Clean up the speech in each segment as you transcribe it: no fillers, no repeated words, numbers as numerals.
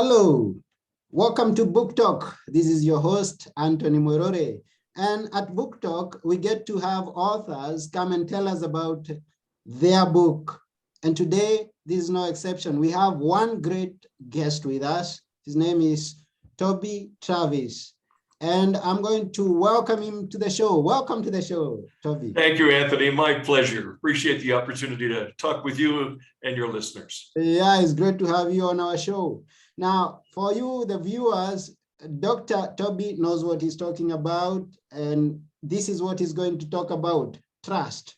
Hello, welcome to Book Talk. This is your host, Anthony Morore. And at Book Talk, we get to have authors come and tell us about their book. And today, this is no exception. We have one great guest with us. His name is Toby Travis. And I'm going to welcome him to the show. Welcome to the show, Toby. Thank you, Anthony. My pleasure. Appreciate the opportunity to talk with you and your listeners. Yeah, it's great to have you on our show. Now, for you, the viewers, Dr. Toby knows what he's talking about, and this is what he's going to talk about: trust,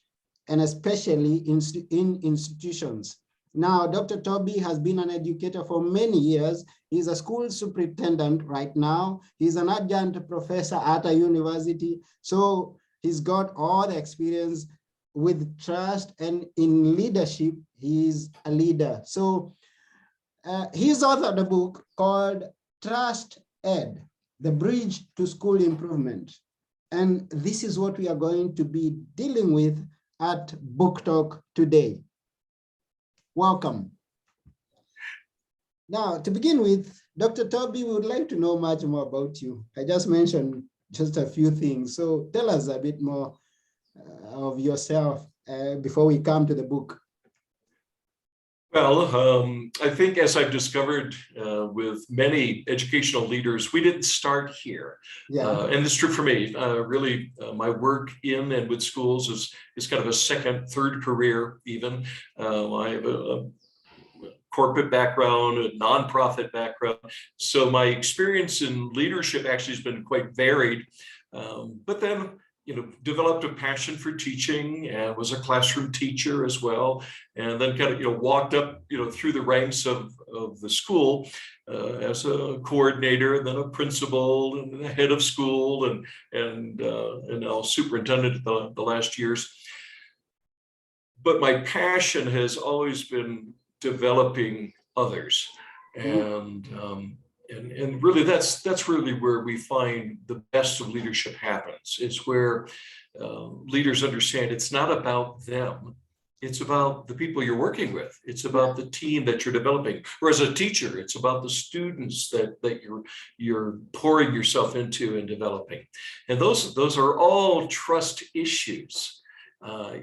and especially in institutions. Now, Dr. Toby has been an educator for many years. He's a school superintendent right now. He's an adjunct professor at a university. So he's got all the experience with trust, and in leadership, he's a leader. So he's authored a book called TrustED, The Bridge to School Improvement. And this is what we are going to be dealing with at Book Talk today. Welcome. Now, to begin with, Dr. Toby, we would like to know much more about you. I just mentioned just a few things. So tell us a bit more of yourself before we come to the book. Well, I think as I've discovered with many educational leaders, we didn't start here. Yeah. And it's true for me. Really, my work in and with schools is kind of a second, third career even. I have a corporate background, a nonprofit background. So my experience in leadership actually has been quite varied. But then, developed a passion for teaching and was a classroom teacher as well. And then kind of, walked up, through the ranks of the school as a coordinator, and then a principal and a head of school and now superintendent the last years. But my passion has always been developing others. And really, that's really where we find the best of leadership happens. It's where leaders understand it's not about them. It's about the people you're working with. It's about the team that you're developing. Or as a teacher, it's about the students that you're pouring yourself into and developing. And those are all trust issues.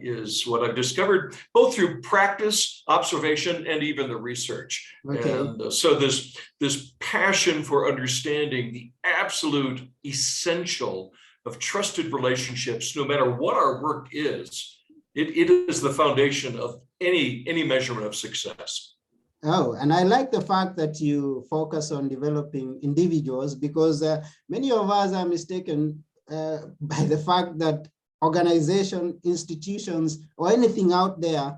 Is what I've discovered both through practice, observation, and even the research. Okay. And so this passion for understanding the absolute essential of trusted relationships, no matter what our work is, it is the foundation of any measurement of success. Oh, and I like the fact that you focus on developing individuals, because many of us are mistaken by the fact that organization, institutions, or anything out there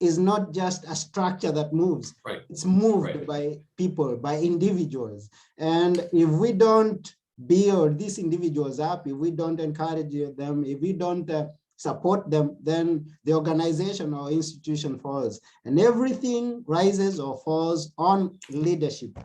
is not just a structure that moves. Right. It's moved by people, by individuals. And if we don't build these individuals up, if we don't encourage them, if we don't support them, then the organization or institution falls. And everything rises or falls on leadership.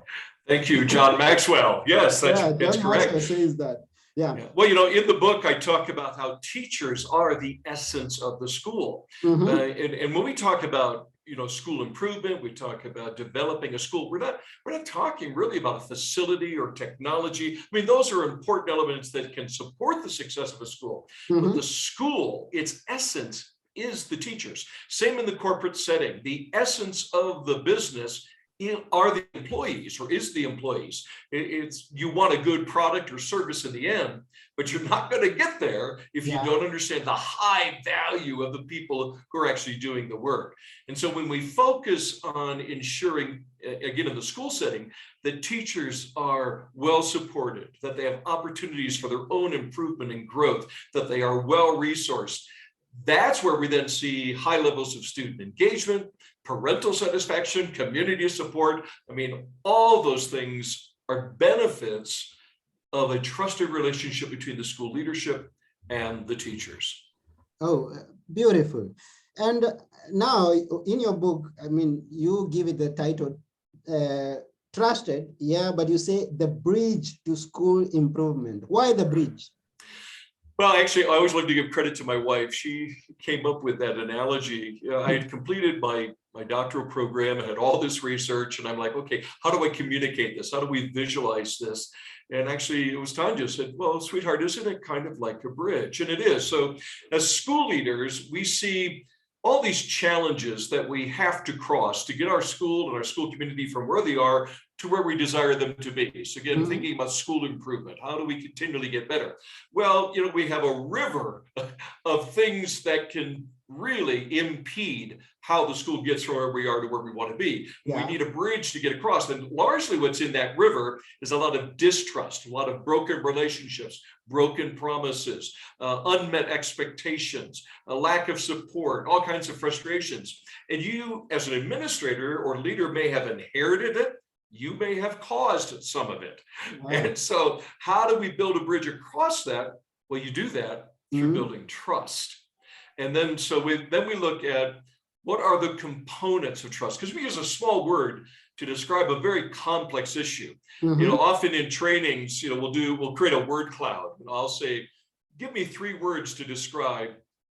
Thank you, John Maxwell. Yes, that's correct. Maxwell says that. Yeah. Well, in the book, I talk about how teachers are the essence of the school. Mm-hmm. And when we talk about, school improvement, we talk about developing a school, we're not talking really about a facility or technology. I mean, those are important elements that can support the success of a school. Mm-hmm. But the school, its essence, is the teachers. Same in the corporate setting. The essence of the business are the employees, or is the employees. It's you want a good product or service in the end, but you're not going to get there if you don't understand the high value of the people who are actually doing the work. And so when we focus on ensuring, again, in the school setting, that teachers are well supported, that they have opportunities for their own improvement and growth, that they are well resourced, that's where we then see high levels of student engagement, parental satisfaction, community support. I mean, all those things are benefits of a trusted relationship between the school leadership and the teachers. Oh, beautiful. And now in your book, I mean, you give it the title, Trusted, but you say the bridge to school improvement. Why the bridge? Well, actually, I always like to give credit to my wife. She came up with that analogy. I had completed my my doctoral program. I had all this research, and I'm like, okay, how do I communicate this? How do we visualize this? And actually, it was Tanya said, well, sweetheart, isn't it kind of like a bridge? And it is. So as school leaders, we see all these challenges that we have to cross to get our school and our school community from where they are to where we desire them to be. So again, thinking about school improvement, how do we continually get better? Well, we have a river of things that can really impede how the school gets from where we are to where we want to be. Yeah. We need a bridge to get across. And largely what's in that river is a lot of distrust, a lot of broken relationships, broken promises, unmet expectations, a lack of support, all kinds of frustrations. And you, as an administrator or leader, may have inherited it. You may have caused some of it. Wow. And so how do we build a bridge across that? Well, you do that through building trust. And then so we look at what are the components of trust, because we use a small word to describe a very complex issue. Often in trainings, we'll create a word cloud, and I'll say, give me 3 words to describe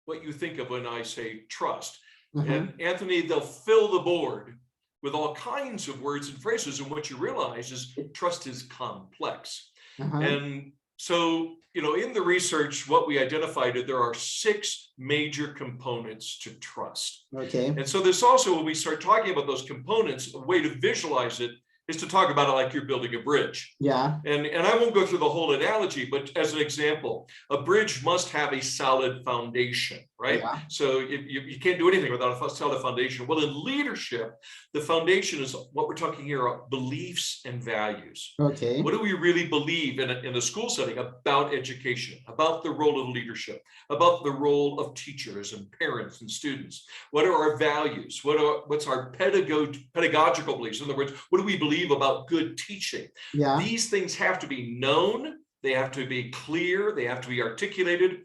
what you think of when I say trust. And Anthony, they'll fill the board with all kinds of words and phrases, and what you realize is trust is complex. And so, in the research, what we identified is there are 6 major components to trust. Okay. And so this also, when we start talking about those components, a way to visualize it is to talk about it like you're building a bridge. Yeah. And I won't go through the whole analogy, but as an example, a bridge must have a solid foundation, right? Yeah. So you can't do anything without a solid foundation. Well, in leadership, the foundation is what we're talking here about beliefs and values. Okay. What do we really believe in a school setting about education, about the role of leadership, about the role of teachers and parents and students? What are our values? What's our pedagogical beliefs? In other words, what do we believe about good teaching? Yeah. These things have to be known, they have to be clear, they have to be articulated.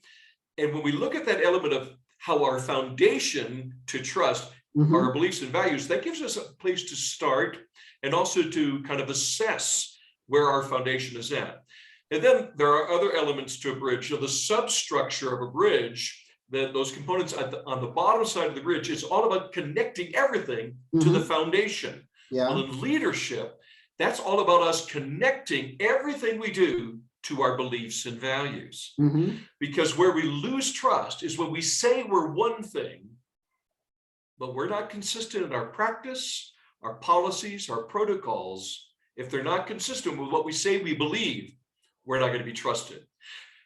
And when we look at that element of how our foundation to trust are our beliefs and values, that gives us a place to start and also to kind of assess where our foundation is at. And then there are other elements to a bridge. So the substructure of a bridge, those components on the bottom side of the bridge, is all about connecting everything to the foundation. Yeah. Well, in leadership, that's all about us connecting everything we do to our beliefs and values. Because where we lose trust is when we say we're one thing, but we're not consistent in our practice, our policies, our protocols. If they're not consistent with what we say we believe, we're not going to be trusted.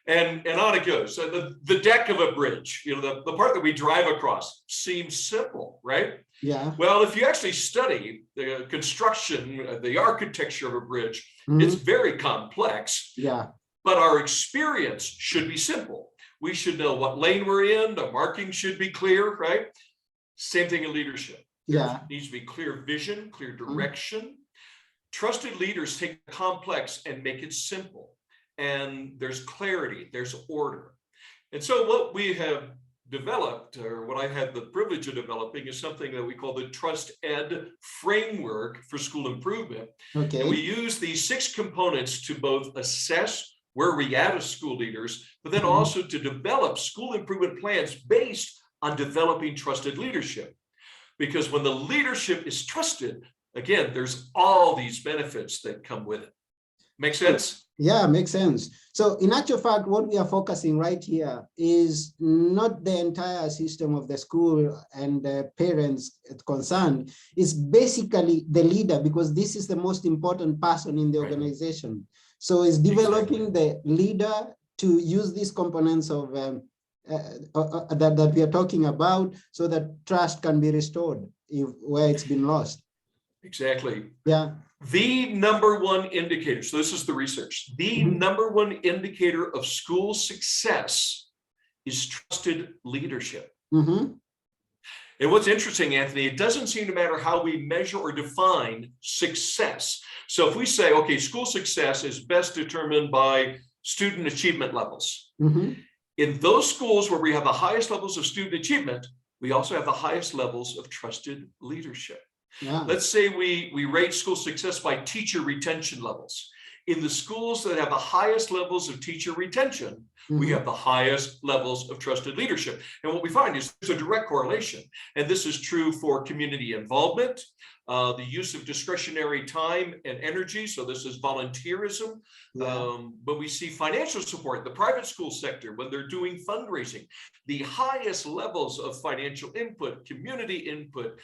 And on it goes. So the deck of a bridge, the part that we drive across seems simple, right? Yeah. Well, if you actually study the construction, the architecture of a bridge, it's very complex. Yeah. But our experience should be simple. We should know what lane we're in. The marking should be clear, right? Same thing in leadership. Yeah. There needs to be clear vision, clear direction. Trusted leaders take the complex and make it simple. And there's clarity, there's order. And so what we have developed, or what I had the privilege of developing, is something that we call the TrustED framework for school improvement. Okay. And we use these 6 components to both assess where we at as school leaders, but then also to develop school improvement plans based on developing trusted leadership. Because when the leadership is trusted, again, there's all these benefits that come with it. Make sense? Yeah, makes sense. So in actual fact, what we are focusing right here is not the entire system of the school and the parents concerned. It's basically the leader, because this is the most important person in the organization. So it's developing the leader to use these components of that we are talking about, so that trust can be restored where it's been lost. Exactly. Yeah. The number one indicator, so this is the research, the number one indicator of school success is trusted leadership. And what's interesting, Anthony, it doesn't seem to matter how we measure or define success. So if we say, okay, school success is best determined by student achievement levels. In those schools where we have the highest levels of student achievement, we also have the highest levels of trusted leadership. Yeah. Let's say we rate school success by teacher retention levels. in the schools that have the highest levels of teacher retention, we have the highest levels of trusted leadership. And what we find is there's a direct correlation. And this is true for community involvement, the use of discretionary time and energy. So this is volunteerism. But we see financial support, the private school sector, when they're doing fundraising, the highest levels of financial input, community input,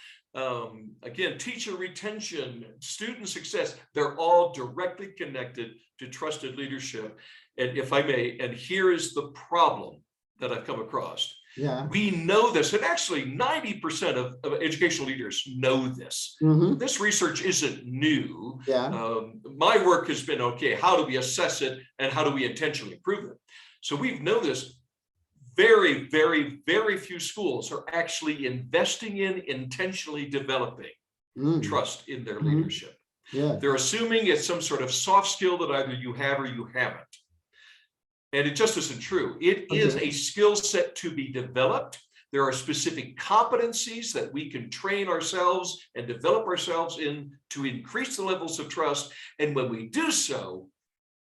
again, teacher retention, student success, they're all directly connected to trusted leadership. And if I may, and here is the problem that I've come across. We know this, and actually 90% of educational leaders know this. This research isn't new. My work has been, okay, how do we assess it and how do we intentionally improve it? So we've known this. Very, very, very few schools are actually investing in intentionally developing trust in their leadership. They're assuming it's some sort of soft skill that either you have or you haven't. And it just isn't true. It is a skill set to be developed. There are specific competencies that we can train ourselves and develop ourselves in to increase the levels of trust. And when we do so,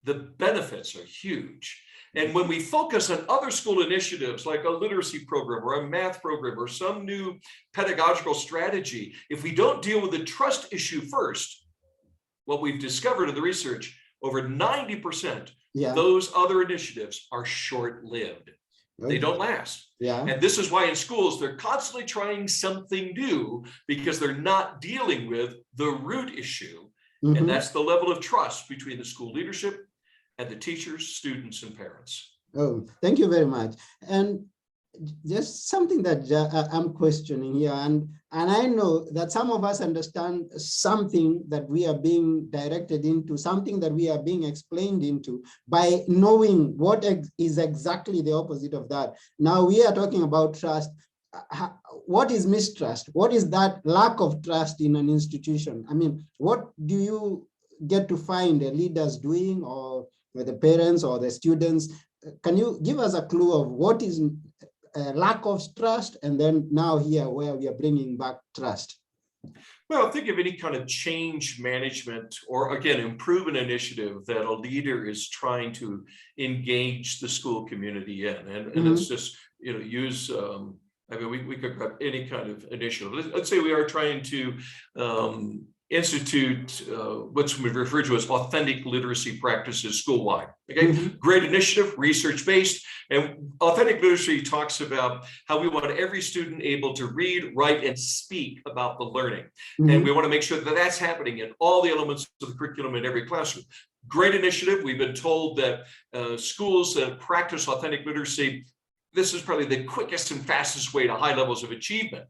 the benefits are huge. And when we focus on other school initiatives like a literacy program or a math program or some new pedagogical strategy, if we don't deal with the trust issue first, what we've discovered in the research, over 90%, those other initiatives are short-lived. They don't last. And this is why in schools, they're constantly trying something new because they're not dealing with the root issue. And that's the level of trust between the school leadership and the teachers, students, and parents. Oh, thank you very much. And just something that I'm questioning here, and I know that some of us understand something that we are being directed into, something that we are being explained into by knowing what is exactly the opposite of that. Now we are talking about trust. What is mistrust? What is that lack of trust in an institution? I mean, what do you get to find the leaders doing, or the parents or the students? Can you give us a clue of what is a lack of trust, and then now here where we are bringing back trust? Well, think of any kind of change management or, again, improvement initiative that a leader is trying to engage the school community in. And it's just, use, I mean, we could grab any kind of initiative. Let's say we are trying to institute what's referred to as authentic literacy practices school-wide. Okay, great initiative, research-based, and authentic literacy talks about how we want every student able to read, write, and speak about the learning. And we want to make sure that that's happening in all the elements of the curriculum in every classroom. Great initiative. We've been told that schools that practice authentic literacy, this is probably the quickest and fastest way to high levels of achievement.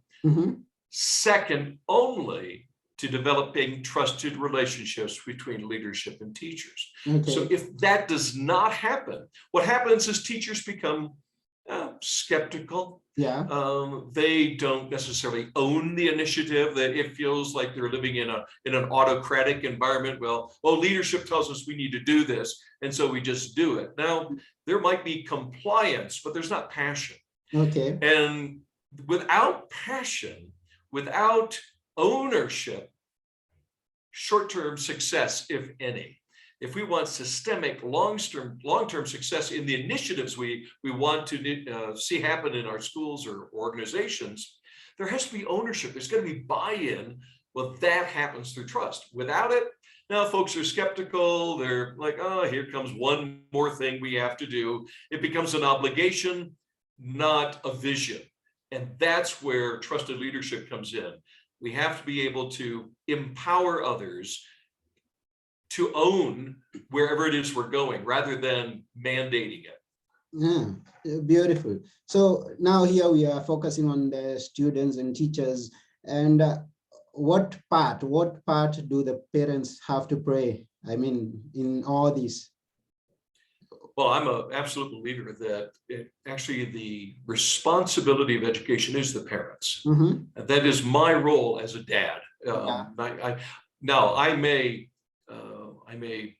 Second only to developing trusted relationships between leadership and teachers. So if that does not happen, what happens is teachers become skeptical. They don't necessarily own the initiative. That it feels like they're living in an autocratic environment. Well, leadership tells us we need to do this, and so we just do it. Now, there might be compliance, but there's not passion. And without passion, without ownership, short-term success, if any. If we want systemic, long-term success in the initiatives we want to see happen in our schools or organizations, there has to be ownership. There's going to be buy-in. Well, that happens through trust. Without it, now folks are skeptical. They're like, oh, here comes one more thing we have to do. It becomes an obligation, not a vision. And that's where trusted leadership comes in. We have to be able to empower others to own wherever it is we're going, rather than mandating it. Beautiful. So now here we are focusing on the students and teachers, and what part do the parents have to play? I mean, in all this. Well, I'm an absolute believer that actually the responsibility of education is the parents. And that is my role as a dad. I may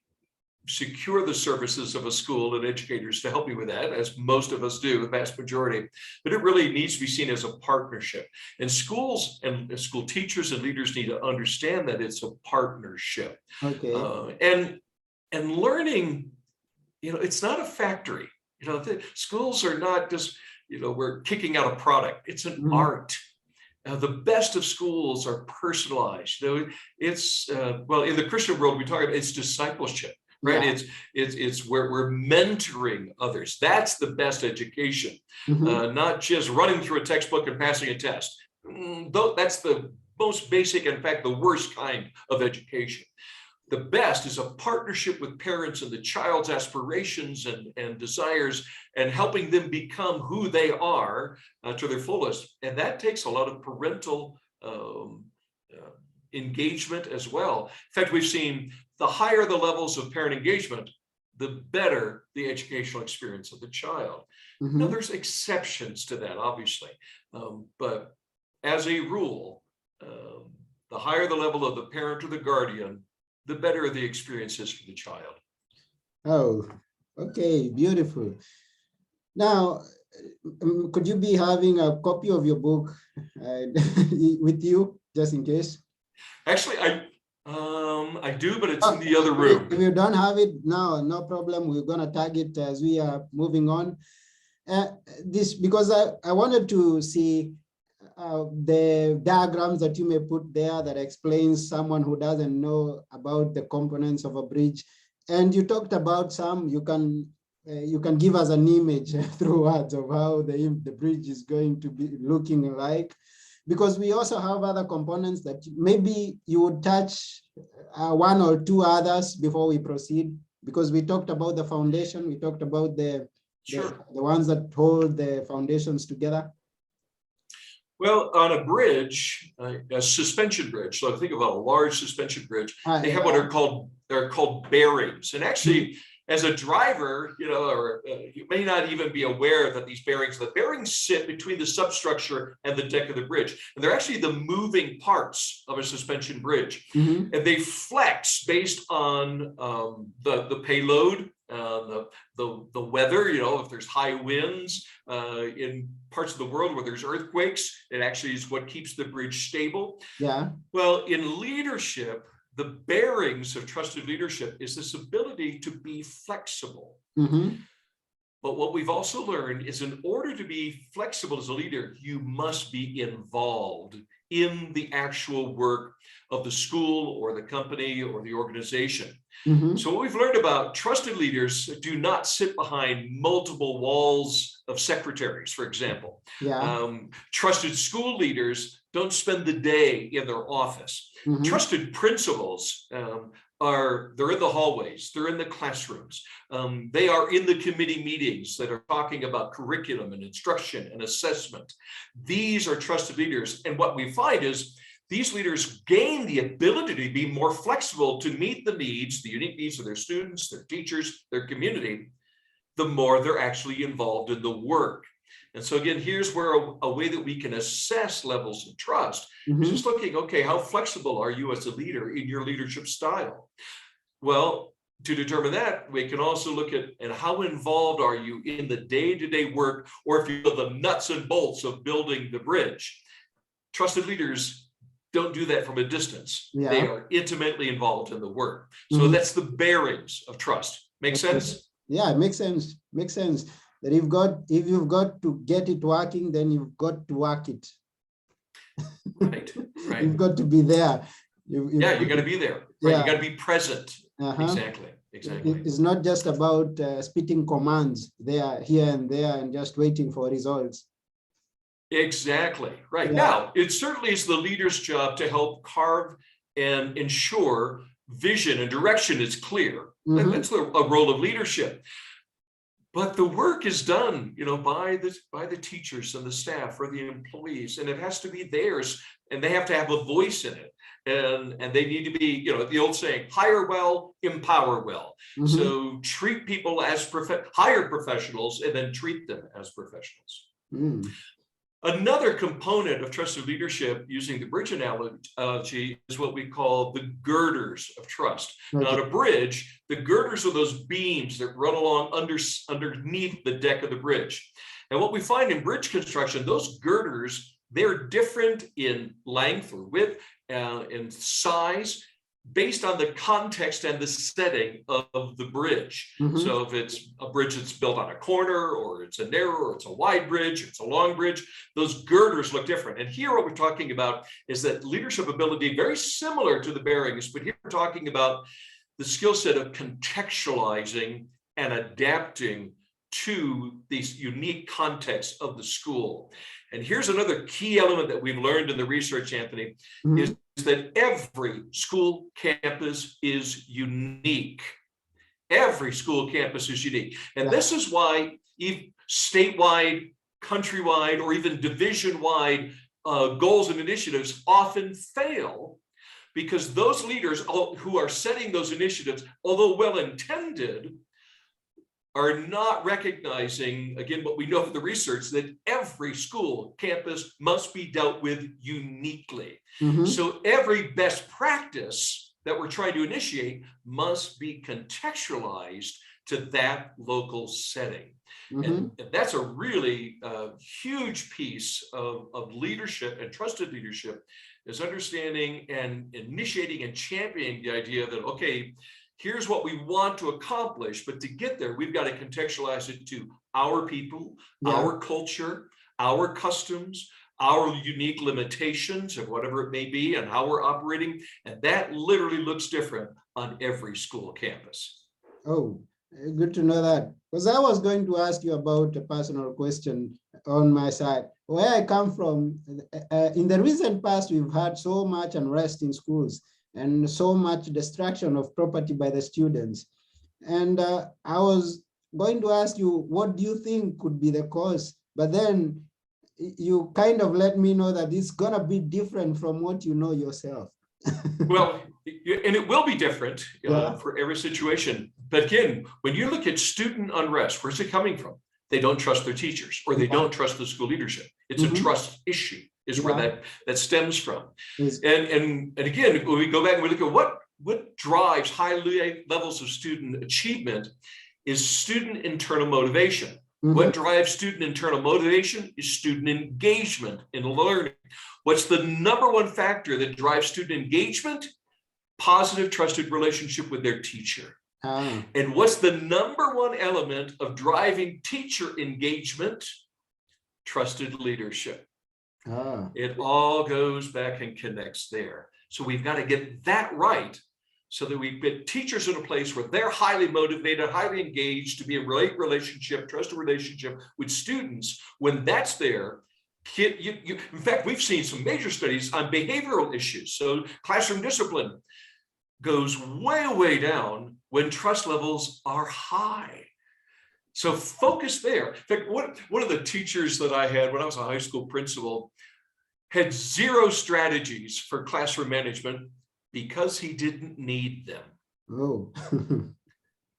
secure the services of a school and educators to help me with that, as most of us do, the vast majority, but it really needs to be seen as a partnership. And schools and school teachers and leaders need to understand that it's a partnership. And And learning, it's not a factory. The schools are not just, we're kicking out a product. It's an art. The best of schools are personalized. It's well, in the Christian world, we talk about it's discipleship, right? Yeah. It's where we're mentoring others. That's the best education, not just running through a textbook and passing a test. Though that's the most basic, in fact, the worst kind of education. The best is a partnership with parents and the child's aspirations and desires, and helping them become who they are to their fullest. And that takes a lot of parental engagement as well. In fact, we've seen the higher the levels of parent engagement, the better the educational experience of the child. Now, there's exceptions to that, obviously. But as a rule, the higher the level of the parent or the guardian, the better the experience is for the child. Oh, okay, beautiful. Now, could you be having a copy of your book with you, just in case? Actually, I do, but it's in the other room. If you don't have it now, no problem. We're gonna tag it as we are moving on. Because I wanted to see the diagrams that you may put there that explains someone who doesn't know about the components of a bridge. And you talked about some. You can give us an image through words of how the bridge is going to be looking like, because we also have other components that maybe you would touch one or two others before we proceed, because we talked about the foundation. We talked about the ones that hold the foundations together. Well, on a bridge, a suspension bridge, so think about a large suspension bridge, they have what they're called bearings. And actually, as a driver, you may not even be aware that the bearings sit between the substructure and the deck of the bridge. And they're actually the moving parts of a suspension bridge. And they flex based on the payload, the weather, if there's high winds in parts of the world where there's earthquakes, it actually is what keeps the bridge stable. Yeah. Well, in leadership, the bearings of trusted leadership is this ability to be flexible. But what we've also learned is, in order to be flexible as a leader, you must be involved in the actual work of the school or the company or the organization. So what we've learned about trusted leaders do not sit behind multiple walls of secretaries, for example. Trusted school leaders don't spend the day in their office. Trusted principals they're in the hallways, they're in the classrooms, they are in the committee meetings that are talking about curriculum and instruction and assessment. These are trusted leaders. And what we find is these leaders gain the ability to be more flexible to meet the needs, the unique needs of their students, their teachers, their community, the more they're actually involved in the work. And so again, here's where a way that we can assess levels of trust is just looking, okay, how flexible are you as a leader in your leadership style? Well, to determine that, we can also look at how involved are you in the day-to-day work, or if you know the nuts and bolts of building the bridge. Trusted leaders don't do that from a distance. They are intimately involved in the work. So that's the bearings of trust. Make sense? Yeah, it makes sense. Makes sense. That if you've got to get it working, then you've got to work it. Right. You've got to be there. You got to be there. Right? You got to be present. Exactly. It's not just about spitting commands there, here and there, and just waiting for results. Exactly. Right. Now, it certainly is the leader's job to help carve and ensure vision and direction is clear. That's a role of leadership. But the work is done, by the teachers and the staff or the employees, and it has to be theirs, and they have to have a voice in it, and they need to be, the old saying, hire well, empower well. So treat people as hire professionals, and then treat them as professionals. Another component of trusted leadership, using the bridge analogy, is what we call the girders of trust. Now, on a bridge, the girders are those beams that run along underneath the deck of the bridge. And what we find in bridge construction, those girders, they're different in length or width and size, based on the context and the setting of the bridge. So if it's a bridge that's built on a corner, or it's a narrow, or it's a wide bridge, it's a long bridge, those girders look different. And here what we're talking about is that leadership ability, very similar to the bearings, but here we're talking about the skill set of contextualizing and adapting to these unique contexts of the school. And here's another key element that we've learned in the research, Anthony, is that every school campus is unique. Every school campus is unique. And this is why statewide, countrywide, or even division-wide goals and initiatives often fail, because those leaders who are setting those initiatives, although well-intended, are not recognizing, again, what we know from the research, that every school campus must be dealt with uniquely. So every best practice that we're trying to initiate must be contextualized to that local setting. And that's a really huge piece of leadership and trusted leadership, is understanding and initiating and championing the idea that, okay, here's what we want to accomplish, but to get there, we've got to contextualize it to our people, our culture, our customs, our unique limitations of whatever it may be, and how we're operating. And that literally looks different on every school campus. Oh, good to know that. Because I was going to ask you about a personal question on my side. Where I come from, in the recent past, we've had so much unrest in schools and so much destruction of property by the students. And I was going to ask you, what do you think could be the cause? But then you kind of let me know that it's gonna be different from what you know yourself. Well, and it will be different for every situation. But again, when you look at student unrest, where's it coming from? They don't trust their teachers, or they don't trust the school leadership. It's a trust issue, is where that stems from. And again, when we go back and we look at what drives high levels of student achievement, is student internal motivation. What drives student internal motivation is student engagement in learning. What's the number one factor that drives student engagement? Positive, trusted relationship with their teacher. And what's the number one element of driving teacher engagement? Trusted leadership. It all goes back and connects there. So we've got to get that right, so that we get teachers in a place where they're highly motivated, highly engaged to be a right relationship, trusted relationship with students. When that's there, in fact, we've seen some major studies on behavioral issues. So classroom discipline goes way, way down when trust levels are high. So focus there. In fact, one of the teachers that I had when I was a high school principal had zero strategies for classroom management because he didn't need them. Oh.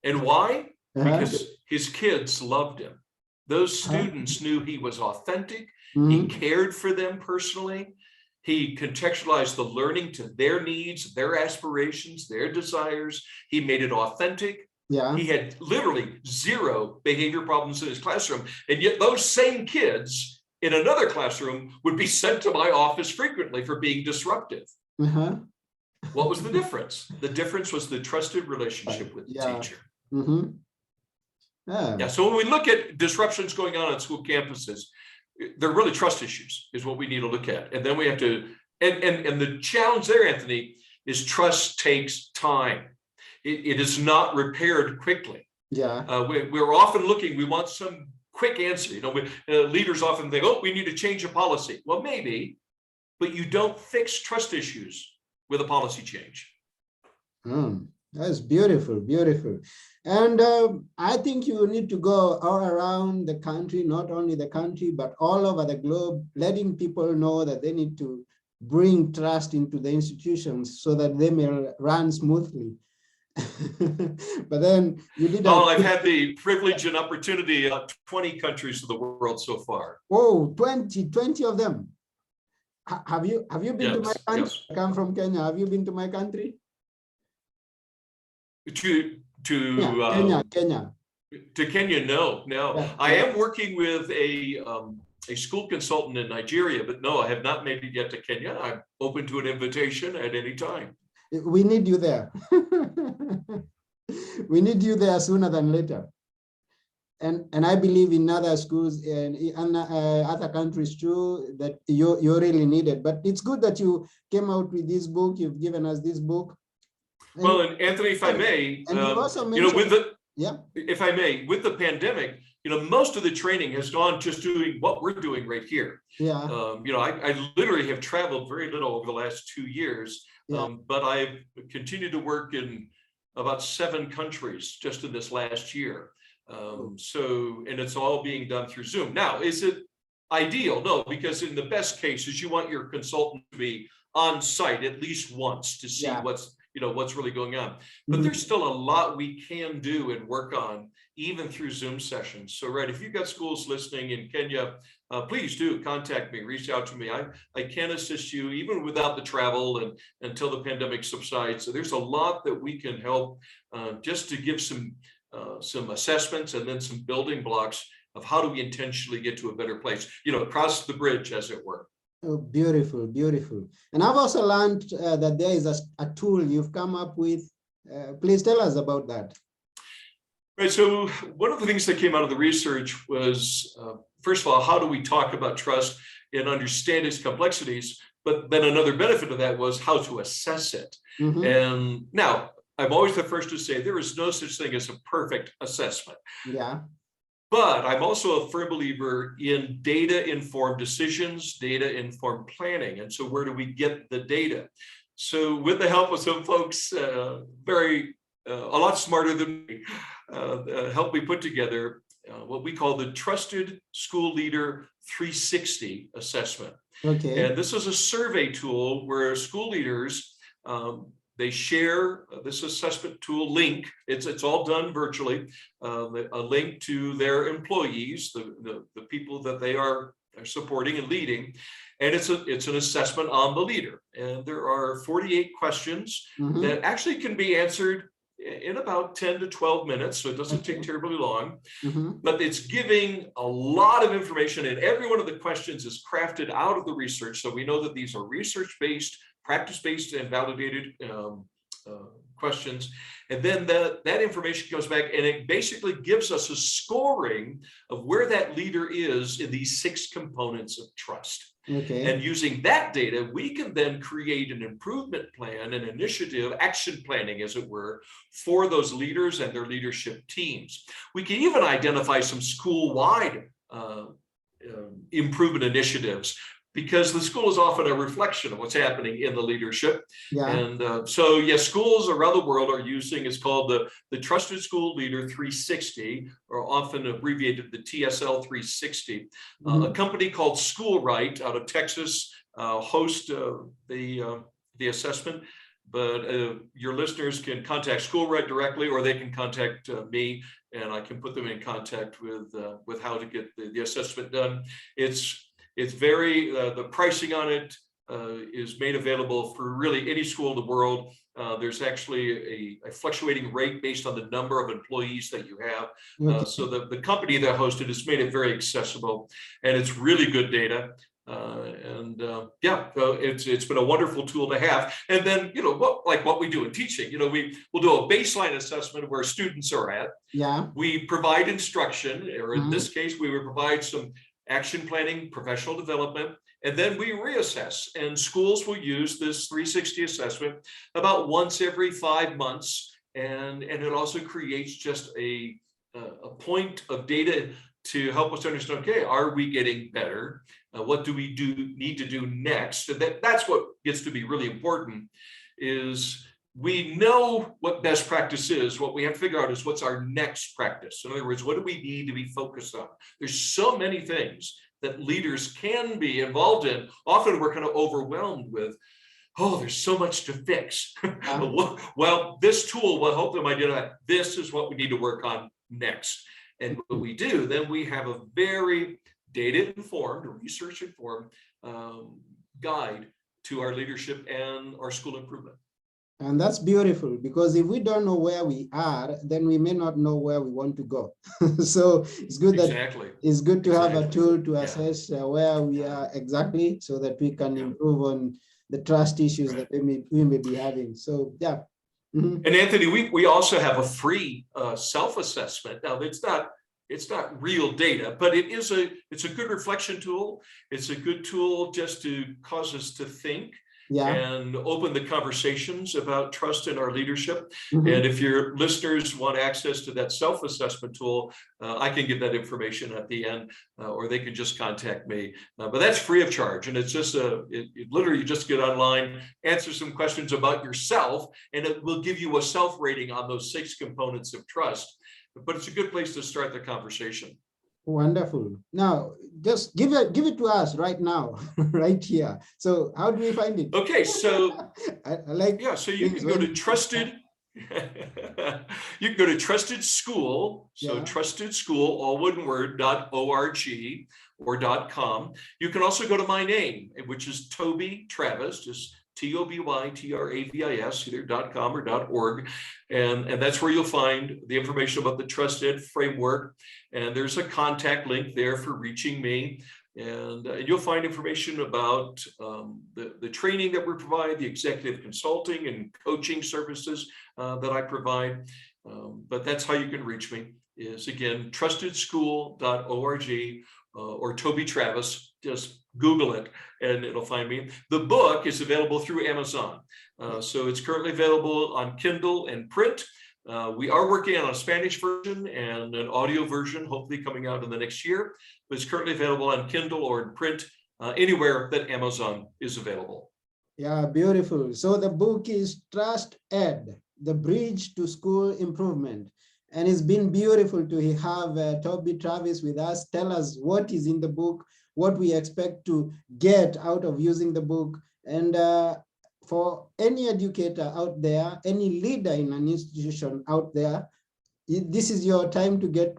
And why? Because his kids loved him. Those students knew he was authentic. He cared for them personally. He contextualized the learning to their needs, their aspirations, their desires. He made it authentic. He had literally zero behavior problems in his classroom. And yet those same kids in another classroom would be sent to my office frequently for being disruptive. What was the difference? The difference was the trusted relationship with the teacher. So when we look at disruptions going on school campuses, they're really trust issues is what we need to look at. And then we have to, and the challenge there, Anthony, is trust takes time. It is not repaired quickly. We're often looking, we want some quick answer. You know, leaders often think, oh, we need to change a policy. Well, maybe, but you don't fix trust issues with a policy change. That's beautiful, beautiful. And I think you need to go all around the country, not only the country, but all over the globe, letting people know that they need to bring trust into the institutions so that they may run smoothly. But then you did. I've had the privilege and opportunity of 20 countries of the world so far. Oh, 20 of them. Have you been to my country? Yes. I come from Kenya. Have you been to my country? Kenya. To Kenya, no. I am working with a school consultant in Nigeria, but no, I have not made it yet to Kenya. I'm open to an invitation at any time. We need you there. We need you there sooner than later. And I believe in other schools and in other countries too, that you're really needed. But it's good that you came out with this book. You've given us this book. Well, and Anthony, if I may, and you also you know, mentioned, if I may, with the pandemic, you know, most of the training has gone just doing what we're doing right here. Yeah. You know, I literally have traveled very little over the last 2 years, but I've continued to work in about 7 countries just in this last year. So, and it's all being done through Zoom. Now, is it ideal? No, because in the best cases, you want your consultant to be on site at least once to see what's, you know, what's really going on. But there's still a lot we can do and work on, even through Zoom sessions. So, right, if you've got schools listening in Kenya, please do contact me, reach out to me. I can assist you even without the travel and until the pandemic subsides. So there's a lot that we can help just to give some assessments and then some building blocks of how do we intentionally get to a better place, you know, across the bridge, as it were. Oh, beautiful, beautiful. And I've also learned that there is a tool you've come up with. Please tell us about that. Right. So one of the things that came out of the research was, first of all, how do we talk about trust and understand its complexities? But then another benefit of that was how to assess it. And now, I'm always the first to say there is no such thing as a perfect assessment. Yeah. But I'm also a firm believer in data-informed decisions, data-informed planning. And so where do we get the data? So with the help of some folks, a lot smarter than me, helped me put together what we call the Trusted School Leader 360 assessment. Okay. And this is a survey tool where school leaders, they share this assessment tool link. It's all done virtually, a link to their employees, the people that they are supporting and leading. And it's an assessment on the leader. And there are 48 questions that actually can be answered in about 10 to 12 minutes. So it doesn't take terribly long, but it's giving a lot of information, and every one of the questions is crafted out of the research. So we know that these are research-based, practice-based, and validated questions. And then that information goes back and it basically gives us a scoring of where that leader is in these 6 components of trust. Okay. And using that data, we can then create an improvement plan, an initiative, action planning, as it were, for those leaders and their leadership teams. We can even identify some school-wide improvement initiatives, because the school is often a reflection of what's happening in the leadership. And so, yes, schools around the world are using, it's called the Trusted School Leader 360, or often abbreviated the TSL 360. A company called SchoolRight out of Texas hosts the assessment. But your listeners can contact SchoolRight directly, or they can contact me, and I can put them in contact with how to get the assessment done. It's very, the pricing on it is made available for really any school in the world. There's actually a fluctuating rate based on the number of employees that you have. So the company that hosted has made it very accessible, and it's really good data. It's been a wonderful tool to have. And then, you know, what we do in teaching, you know, we'll do a baseline assessment where students are at. We provide instruction, or in this case, we would provide some action planning, professional development, and then we reassess. And schools will use this 360 assessment about once every 5 months. And it also creates just a point of data to help us understand, okay, are we getting better? What do we need to do next? And that's what gets to be really important, is we know what best practice is. What we have to figure out is what's our next practice. In other words, what do we need to be focused on? There's so many things that leaders can be involved in. Often we're kind of overwhelmed with, oh, there's so much to fix. Well, this tool will help them identify this is what we need to work on next. And when we do, then we have a very data-informed, research-informed guide to our leadership and our school improvement. And that's beautiful, because if we don't know where we are, then we may not know where we want to go. So it's good that it's good to have a tool to assess where we are exactly, so that we can improve on the trust issues that we may be having. So yeah. And Anthony, we also have a free self-assessment. Now, it's not real data, but it's a good reflection tool. It's a good tool just to cause us to think and open the conversations about trust in our leadership. And if your listeners want access to that self-assessment tool, I can give that information at the end, or they can just contact me. But that's free of charge. And it's just literally you just get online, answer some questions about yourself, and it will give you a self-rating on those 6 components of trust. But it's a good place to start the conversation. Wonderful. Now, just give it to us right now, right here. So how do we find it? Okay, so I like so you can go to TrustED. You can go to TrustED School. So TrustED School, all one word, .org or .com. You can also go to my name, which is Toby Travis, just TOBYTRAVIS, either .com or .org. And that's where you'll find the information about the TrustED framework. And there's a contact link there for reaching me. And you'll find information about the training that we provide, the executive consulting and coaching services that I provide. But that's how you can reach me, is again, trustedschool.org or Toby Travis. Just Google it and it'll find me. The book is available through Amazon. So it's currently available on Kindle and print. We are working on a Spanish version and an audio version, hopefully coming out in the next year. But it's currently available on Kindle or in print, anywhere that Amazon is available. Yeah, beautiful. So the book is TrustED, The Bridge to School Improvement. And it's been beautiful to have Toby Travis with us. Tell us what is in the book, what we expect to get out of using the book. And for any educator out there, any leader in an institution out there, this is your time to get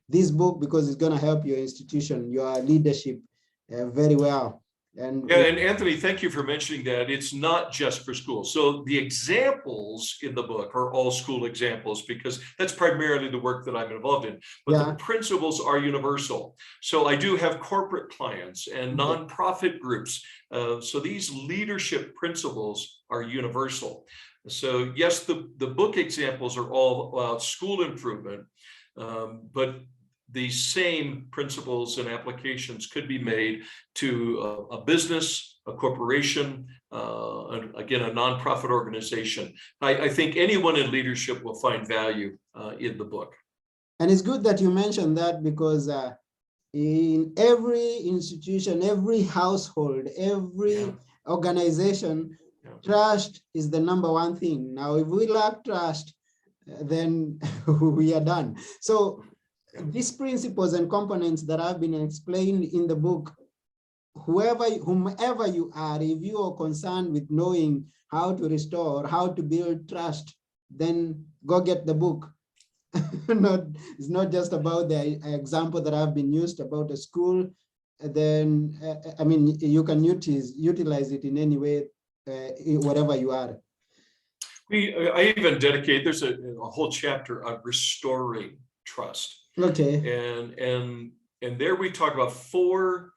this book, because it's going to help your institution, your leadership very well. And Anthony, thank you for mentioning that. It's not just for schools. So the examples in the book are all school examples, because that's primarily the work that I'm involved in. But the principles are universal. So I do have corporate clients and nonprofit groups. So these leadership principles are universal. So yes, the book examples are all about school improvement, but the same principles and applications could be made to a business, a corporation, again, a nonprofit organization. I think anyone in leadership will find value in the book. And it's good that you mentioned that, because in every institution, every household, every organization, trust is the number one thing. Now, if we lack trust, then we are done. So these principles and components that have been explained in the book, whomever you are, if you are concerned with knowing how to restore, how to build trust, then go get the book. It's not just about the example that have been used about a school. Then, I mean, you can utilize it in any way, wherever you are. I even dedicate, there's a whole chapter on restoring trust. Okay. And there we talk about 4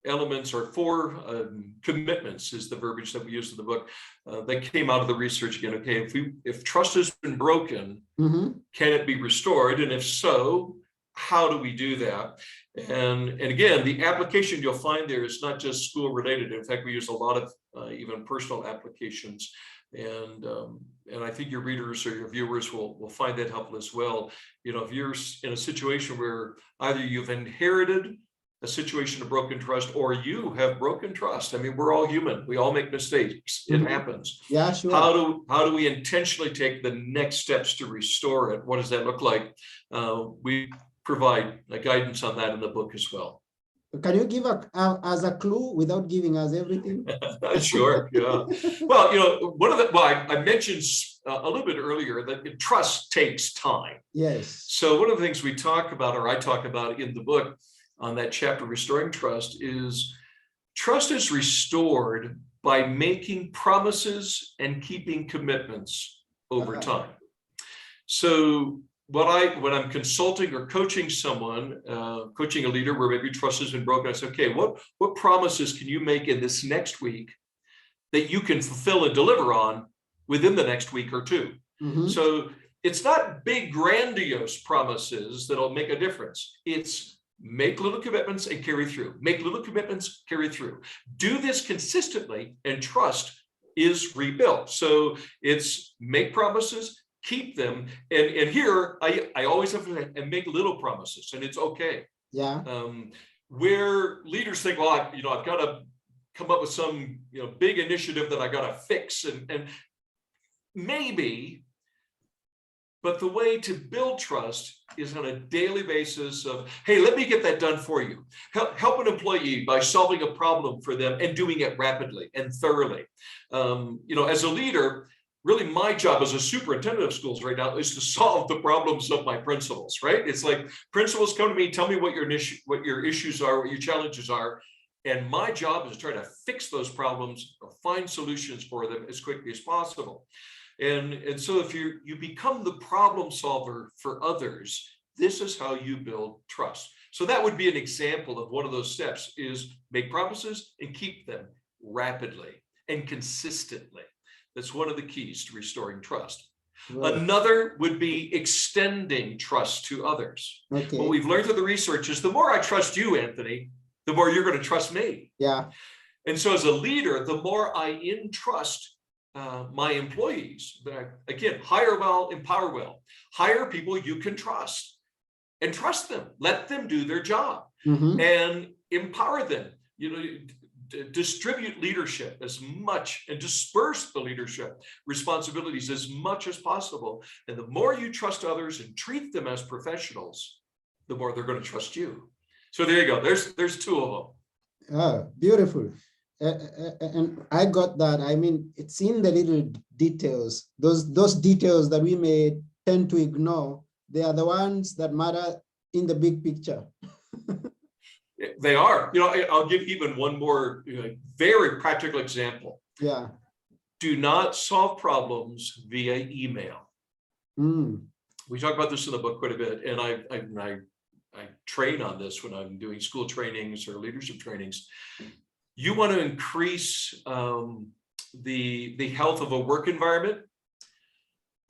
elements, or 4 commitments is the verbiage that we use in the book, that came out of the research again. Okay, if trust has been broken, can it be restored? And if so, how do we do that? And again, the application you'll find there is not just school related. In fact, we use a lot of even personal applications. And I think your readers or your viewers will find that helpful as well. You know, if you're in a situation where either you've inherited a situation of broken trust, or you have broken trust. I mean, we're all human. We all make mistakes. It happens. Yeah, sure. How do we intentionally take the next steps to restore it? What does that look like? We provide guidance on that in the book as well. Can you give us a clue without giving us everything? Sure. Yeah. Well, you know, I mentioned a little bit earlier that trust takes time. Yes. So one of the things we talk about, or I talk about in the book on that chapter, Restoring Trust, is trust is restored by making promises and keeping commitments over time. So when I'm consulting or coaching someone, coaching a leader where maybe trust has been broken, I say, okay, what promises can you make in this next week that you can fulfill and deliver on within the next week or two? So it's not big, grandiose promises that'll make a difference. It's make little commitments and carry through. Make little commitments, carry through. Do this consistently, and trust is rebuilt. So it's make promises, keep them. And here I always have to and make little promises, and it's okay. Yeah. Where leaders think, well, I've got to come up with some big initiative that I got to fix, and maybe, but the way to build trust is on a daily basis of, hey, let me get that done for you. Help an employee by solving a problem for them and doing it rapidly and thoroughly. As a leader, really my job as a superintendent of schools right now is to solve the problems of my principals, right? It's like principals come to me, tell me what your issues are, what your challenges are. And my job is to try to fix those problems or find solutions for them as quickly as possible. And so if you become the problem solver for others, this is how you build trust. So that would be an example of one of those steps, is make promises and keep them rapidly and consistently. That's one of the keys to restoring trust. Right. Another would be extending trust to others. Okay. What we've learned through the research is the more I trust you, Anthony, the more you're going to trust me. Yeah. And so as a leader, the more I entrust my employees, again, hire well, empower well, hire people you can trust and trust them, let them do their job and empower them, distribute leadership as much and disperse the leadership responsibilities as much as possible. And the more you trust others and treat them as professionals, the more they're going to trust you. So there you go. There's two of them. Oh, beautiful. And I got that. I mean, it's in the little details, those details that we may tend to ignore. They are the ones that matter in the big picture. They are. I'll give even one more very practical example. Yeah. Do not solve problems via email. We talk about this in the book quite a bit, and I train on this when I'm doing school trainings or leadership trainings. You want to increase the health of a work environment,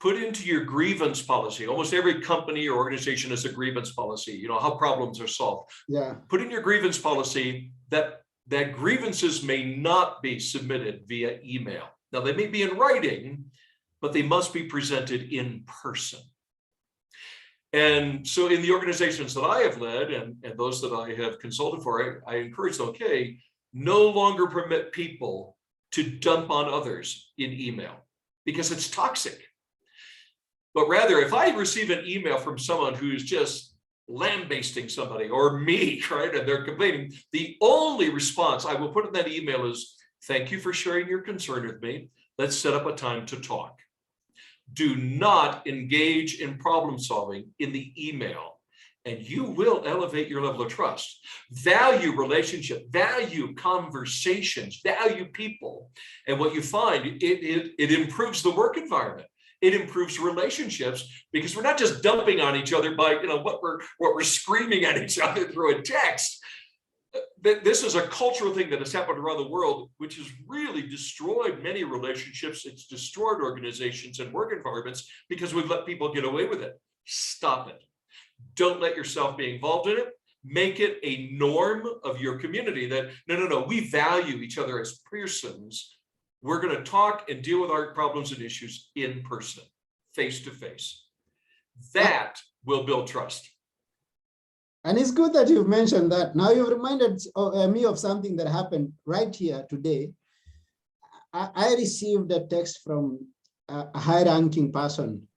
put into your grievance policy. Almost every company or organization has a grievance policy, how problems are solved. Yeah. Put in your grievance policy that grievances may not be submitted via email. Now, they may be in writing, but they must be presented in person. And so in the organizations that I have led and those that I have consulted for, I encourage them, okay, no longer permit people to dump on others in email because it's toxic. But rather, if I receive an email from someone who's just lambasting somebody or me, right, and they're complaining, the only response I will put in that email is, thank you for sharing your concern with me. Let's set up a time to talk. Do not engage in problem solving in the email, and you will elevate your level of trust. Value relationship, value conversations, value people. And what you find, it improves the work environment. It improves relationships because we're not just dumping on each other by what we're screaming at each other through a text. This is a cultural thing that has happened around the world, which has really destroyed many relationships. It's destroyed organizations and work environments because we've let people get away with it. Stop it. Don't let yourself be involved in it. Make it a norm of your community that, no, we value each other as persons. We're going to talk and deal with our problems and issues in person, face to face. That will build trust. And it's good that you've mentioned that. Now you've reminded me of something that happened right here today. I received a text from a high-ranking person,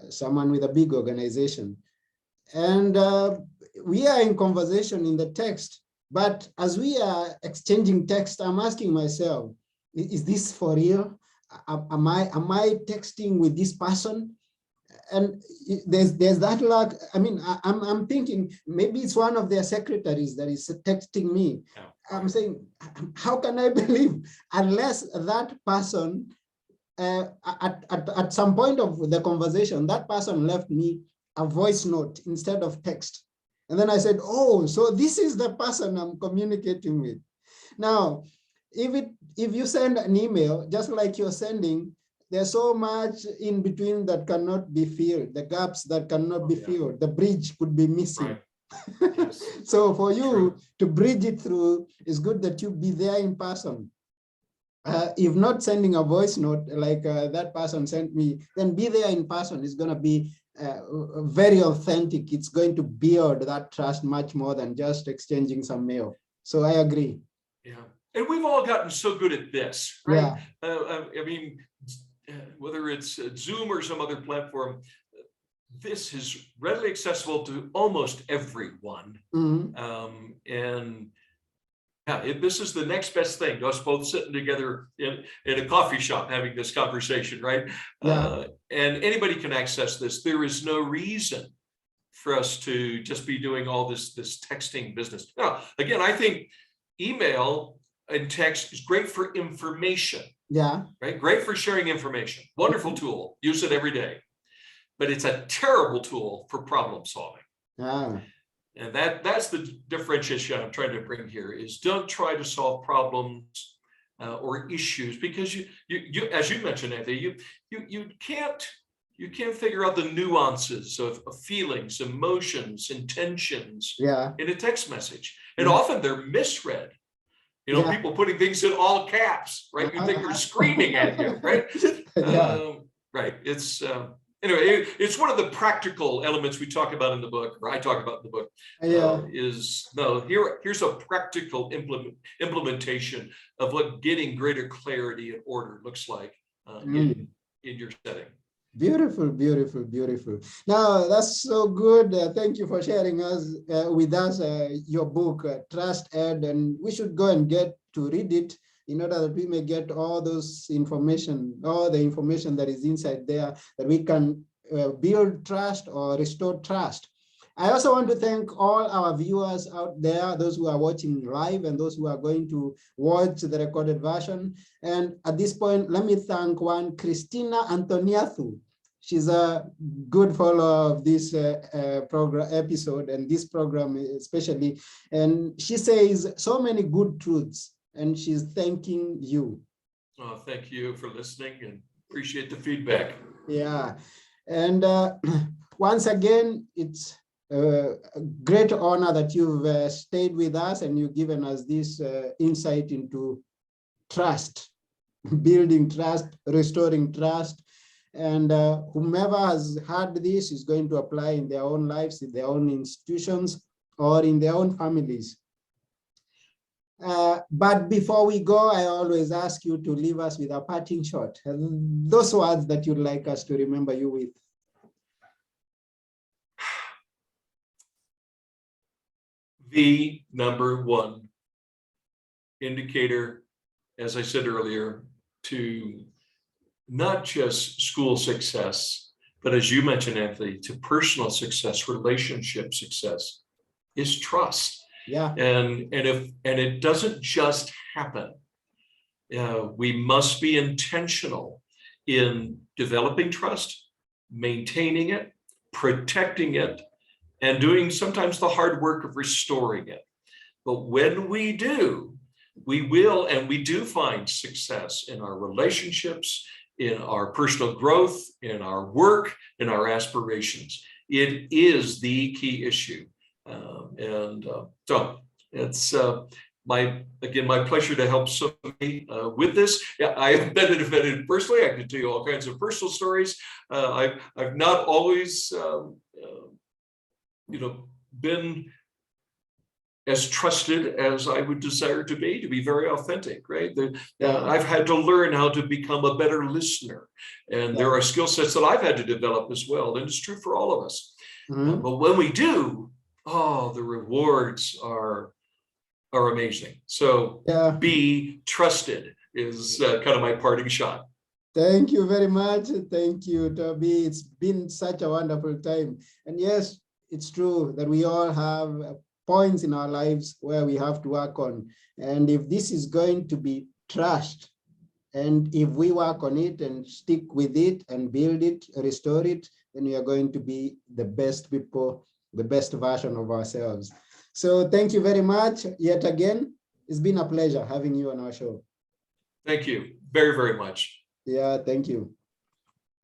someone with a big organization. And we are in conversation in the text, but as we are exchanging text, I'm asking myself, is this for real? Am I texting with this person? And there's that lack. I mean, I'm thinking maybe it's one of their secretaries that is texting me. I'm saying, how can I believe unless that person at some point of the conversation, that person left me a voice note instead of text. And then I said, oh, so this is the person I'm communicating with. Now, if you send an email, just like you're sending, there's so much in between that cannot be filled, the gaps that cannot be filled, the bridge could be missing. Right. Yes. So for you True. to bridge it through, it's good that you be there in person. If not sending a voice note like that person sent me, then be there in person. It's going to be very authentic. It's going to build that trust much more than just exchanging some mail. So I agree. Yeah. And we've all gotten so good at this, right? Yeah. I mean, whether it's Zoom or some other platform, this is readily accessible to almost everyone. Mm-hmm. And yeah, this is the next best thing to us both sitting together in a coffee shop having this conversation, right? Yeah. And anybody can access this. There is no reason for us to just be doing all this texting business. Now, again, I think email and text is great for information. Yeah. Right? Great for sharing information. Wonderful tool. Use it every day. But it's a terrible tool for problem solving. Yeah. And that's the differentiation I'm trying to bring here is don't try to solve problems or issues because you as you mentioned, Anthony, you can't figure out the nuances of feelings, emotions, intentions in a text message. And often they're misread. You know, people putting things in all caps, right? You think they're screaming at you, right? Right. It's anyway, it's one of the practical elements we talk about in the book, or I talk about in the book, here's a practical implementation of what getting greater clarity and order looks like in your setting. Beautiful, beautiful, beautiful. Now, that's so good. Thank you for sharing with us your book, TrustED, and we should go and get to read it in order that we may get all those information, all the information that is inside there, that we can build trust or restore trust. I also want to thank all our viewers out there, those who are watching live and those who are going to watch the recorded version. And at this point, let me thank one, Christina Antoniathu. She's a good follower of this program episode and this program especially. And she says so many good truths and she's thanking you. Oh, thank you for listening and appreciate the feedback. Yeah. And once again, it's a great honor that you've stayed with us and you've given us this insight into trust, building trust, restoring trust. And whomever has heard this is going to apply in their own lives, in their own institutions, or in their own families. But before we go, I always ask you to leave us with a parting shot. Those words that you'd like us to remember you with. The number one indicator, as I said earlier, to not just school success, but as you mentioned, Anthony, to personal success, relationship success, is trust. Yeah. And it doesn't just happen. We must be intentional in developing trust, maintaining it, protecting it, and doing sometimes the hard work of restoring it. But when we do, we will, and we do find success in our relationships, in our personal growth, in our work, in our aspirations. It is the key issue. So it's my pleasure to help somebody with this. Yeah, I've benefited personally. I can tell you all kinds of personal stories. I've not always, been as trusted as I would desire to be very authentic, right? I've had to learn how to become a better listener. And there are skill sets that I've had to develop as well. And it's true for all of us. But when we do, the rewards are amazing. So be trusted is kind of my parting shot. Thank you very much. Thank you, Toby. It's been such a wonderful time. And yes, it's true that we all have points in our lives where we have to work on. And if this is going to be trust, and if we work on it and stick with it and build it, restore it, and we are going to be the best people, the best version of ourselves. So thank you very much yet again. It's been a pleasure having you on our show. Thank you very, very much. Yeah, thank you.